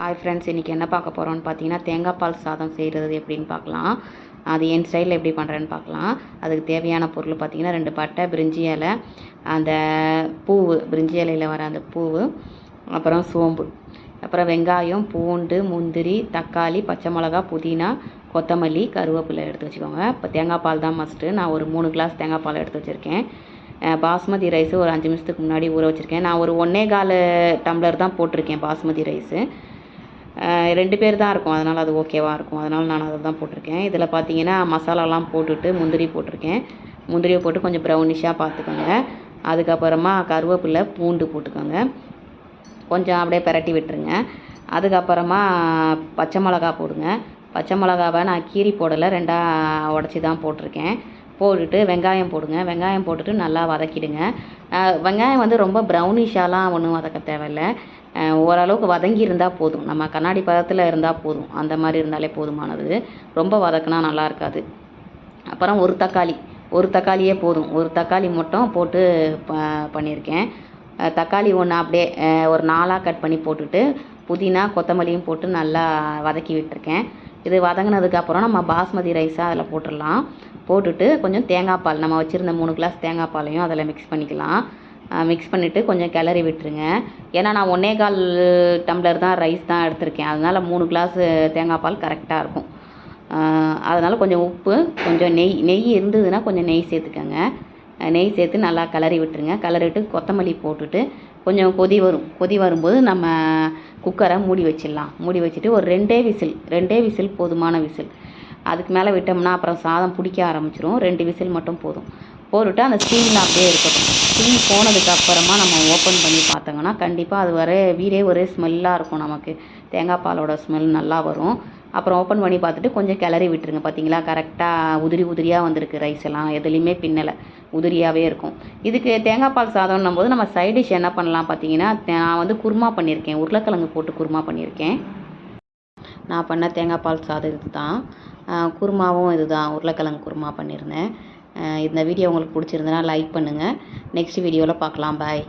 Hi friends, இன்றைக்கி என்ன பார்க்க போகிறோன்னு பார்த்தீங்கன்னா தேங்காய் பால் சாதம் செய்கிறது எப்படின்னு பார்க்கலாம். அது என் ஸ்டைலில் எப்படி பண்ணுறேன்னு பார்க்கலாம். அதுக்கு தேவையான பொருள் பார்த்திங்கன்னா 2 பட்டை, பிரிஞ்சி இலை, அந்த பூவு, பிரிஞ்சி இலையில் வர அந்த பூவு, அப்புறம் சோம்பு, அப்புறம் வெங்காயம், பூண்டு, முந்திரி, தக்காளி, பச்சை மிளகா, புதினா, கொத்தமல்லி, கருவேப்பிலை எடுத்து வச்சுக்கோங்க. இப்போ தேங்காய் பால் தான் மஸ்ட்டு. நான் ஒரு 3 கிளாஸ் தேங்காய் பால் எடுத்து வச்சுருக்கேன். பாஸ்மதி ரைஸு ஒரு 5 நிமிஷத்துக்கு முன்னாடி ஊற வச்சுருக்கேன். நான் ஒரு 1.25 டம்ளர் தான் போட்டிருக்கேன் பாஸ்மதி ரைஸு. 2 பேர் தான் இருக்கும், அதனால் அது ஓகேவாக இருக்கும். அதனால் நான் அதை தான் போட்டிருக்கேன். இதில் பார்த்தீங்கன்னா மசாலாலாம் போட்டுட்டு முந்திரி போட்டிருக்கேன். முந்திரியை போட்டு கொஞ்சம் ப்ரௌனிஷாக பார்த்துக்கோங்க. அதுக்கப்புறமா கருவேப்பிலை, பூண்டு போட்டுக்கோங்க. கொஞ்சம் அப்படியே பிரட்டி விட்டுருங்க. அதுக்கப்புறமா பச்சை மிளகா போடுங்க. பச்சை மிளகாவை நான் கீரி போடலை, 2ஆக உடச்சி தான் போட்டிருக்கேன். போட்டுட்டு வெங்காயம் போடுங்க. வெங்காயம் போட்டுட்டு நல்லா வதக்கிடுங்க. வெங்காயம் வந்து ரொம்ப ப்ரௌனிஷாலாம் ஒன்றும் வதக்க தேவையில்லை. ஓரளவுக்கு வதங்கி இருந்தால் போதும். நம்ம கண்ணாடி பதத்தில் இருந்தால் போதும். அந்த மாதிரி இருந்தாலே போதுமானது. ரொம்ப வதக்கினா நல்லா இருக்காது. அப்புறம் ஒரு தக்காளியே போதும். ஒரு தக்காளி மட்டும் போட்டு பண்ணியிருக்கேன். தக்காளி ஒன்று அப்படியே ஒரு 4ஆக கட் பண்ணி போட்டுட்டு புதினா, கொத்தமல்லியும் போட்டு நல்லா வதக்கி விட்டுருக்கேன். இது வதங்கினதுக்கப்புறம் நம்ம பாஸ்மதி ரைஸாக அதில் போட்டுடலாம். போட்டுட்டு கொஞ்சம் தேங்காய் பால், நம்ம வச்சுருந்த 3 கிளாஸ் தேங்காய் பாலையும் அதில் மிக்ஸ் பண்ணிக்கலாம். மிக்ஸ் பண்ணிவிட்டு கொஞ்சம் கிளறி விட்டுருங்க. ஏன்னா நான் 1.25 டம்ளர் தான் ரைஸ் தான் எடுத்திருக்கேன். அதனால் 3 கிளாஸ் தேங்காய் பால் கரெக்டாக இருக்கும். அதனால் கொஞ்சம் உப்பு, கொஞ்சம் நெய் இருந்ததுன்னா கொஞ்சம் நெய் சேர்த்துக்கோங்க. நெய் சேர்த்து நல்லா கிளறி விட்டுருங்க. கிளறிட்டு கொத்தமல்லி போட்டுட்டு கொஞ்சம் கொதி வரும்போது நம்ம குக்கரை மூடி வச்சிடலாம். மூடி வச்சுட்டு ஒரு 2 விசில் போதுமான விசில். அதுக்கு மேலே விட்டோம்னா அப்புறம் சாதம் பிடிக்க ஆரம்பிச்சிரும். 2 விசில் மட்டும் போதும். போட்டுட்டு அந்த ஸ்டீமில் அப்படியே இருக்கட்டும். ஸ்டீம் போனதுக்கப்புறமா நம்ம ஓப்பன் பண்ணி பார்த்தோங்கன்னா கண்டிப்பாக அது வீடே ஒரே ஸ்மெல்லாக இருக்கும். நமக்கு தேங்காய் பாலோட ஸ்மெல் நல்லா வரும். அப்புறம் ஓப்பன் பண்ணி பார்த்துட்டு கொஞ்சம் கிளறி விட்டுருங்க. பார்த்தீங்களா, கரெக்டாக உதிரியாக வந்திருக்கு. ரைஸ் எல்லாம் எதுலேயுமே பின்னலை, உதிரியாகவே இருக்கும். இதுக்கு தேங்காய் பால் சாதம்னும் போது நம்ம சைட் டிஷ் என்ன பண்ணலாம் பார்த்தீங்கன்னா, நான் வந்து குருமா பண்ணியிருக்கேன். உருளைக்கிழங்கு போட்டு குருமா பண்ணியிருக்கேன். நான் பண்ண தேங்காய் பால் சாதம் இது தான். குருமாவும் இது தான், உருளைக்கிழங்கு குருமா பண்ணியிருந்தேன். இந்த வீடியோ உங்களுக்கு பிடிச்சிருந்தனா லைக் பண்ணுங்கள். நெக்ஸ்ட் வீடியோவில் பார்க்கலாம். பாய்.